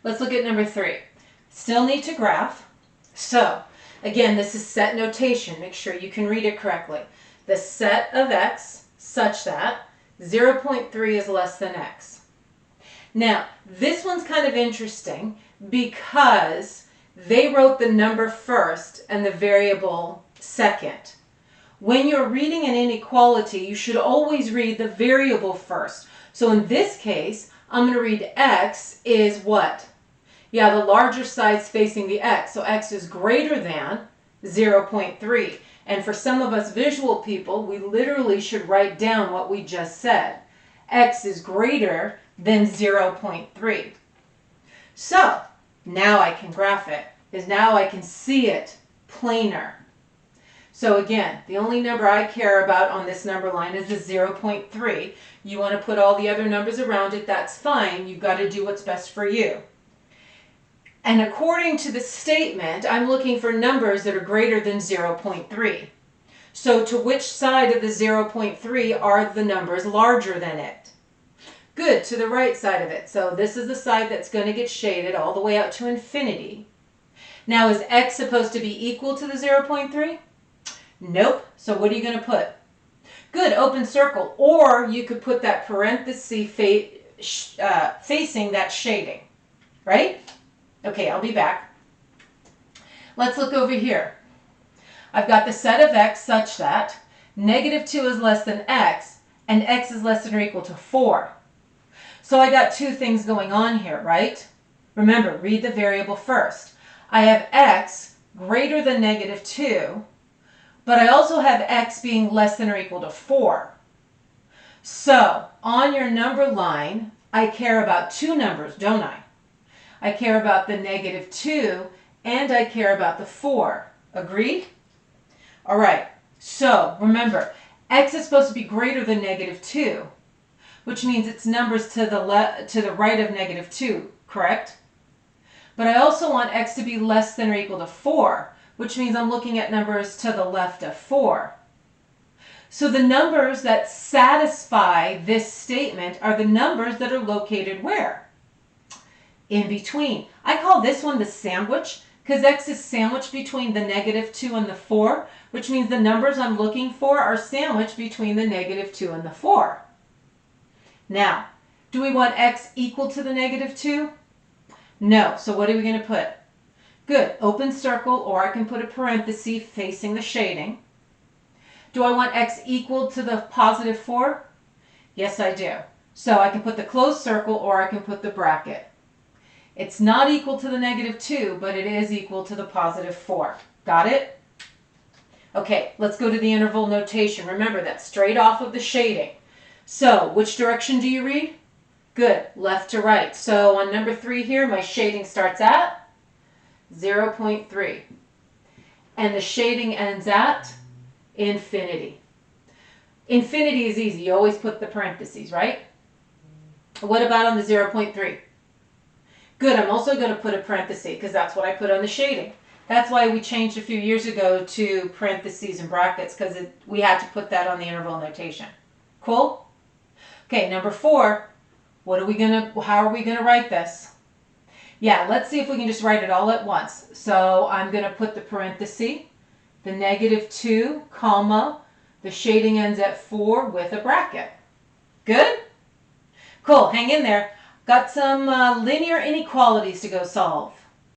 Let's look at number 3. Still need to graph. So, again, this is set notation. Make sure you can read it correctly. The set of x such that 0.3 is less than x. Now, this one's kind of interesting because they wrote the number first and the variable second. When you're reading an inequality, you should always read the variable first. So in this case, I'm going to read x is what? Yeah, the larger side's facing the x, so x is greater than 0.3. And for some of us visual people, we literally should write down what we just said. X is greater than 0.3. So, now I can graph it, because now I can see it plainer. So again, the only number I care about on this number line is the 0.3. You want to put all the other numbers around it, that's fine. You've got to do what's best for you. And according to the statement, I'm looking for numbers that are greater than 0.3. So to which side of the 0.3 are the numbers larger than it? Good, to the right side of it. So this is the side that's going to get shaded all the way out to infinity. Now, is x supposed to be equal to the 0.3? Nope. So what are you going to put? Good, open circle. Or you could put that parenthesis facing that shading, right? Okay, I'll be back. Let's look over here. I've got the set of x such that -2 is less than x and x is less than or equal to 4. So I got two things going on here, right? Remember, read the variable first. I have x greater than -2, but I also have x being less than or equal to 4. So on your number line, I care about two numbers, don't I? I care about the -2 and I care about the 4. Agreed? All right, so remember, x is supposed to be greater than -2, which means it's numbers to the right of -2, correct? But I also want x to be less than or equal to 4, which means I'm looking at numbers to the left of 4. So the numbers that satisfy this statement are the numbers that are located where? In between. I call this one the sandwich because x is sandwiched between the -2 and the 4, which means the numbers I'm looking for are sandwiched between the -2 and the 4. Now, do we want x equal to the -2? No. So what are we going to put? Good. Open circle, or I can put a parenthesis facing the shading. Do I want x equal to the +4? Yes, I do. So I can put the closed circle or I can put the bracket. It's not equal to the -2, but it is equal to the +4. Got it? Okay, let's go to the interval notation. Remember, that's straight off of the shading. So, which direction do you read? Good, left to right. So on number 3 here, my shading starts at 0.3. And the shading ends at infinity. Infinity is easy. You always put the parentheses, right? What about on the 0.3? Good, I'm also going to put a parenthesis because that's what I put on the shading. That's why we changed a few years ago to parentheses and brackets because we had to put that on the interval notation. Cool? Okay, number 4, how are we going to write this? Yeah, let's see if we can just write it all at once. So I'm going to put the parenthesis, the -2, comma, the shading ends at 4 with a bracket. Good? Cool, hang in there. Got some linear inequalities to go solve.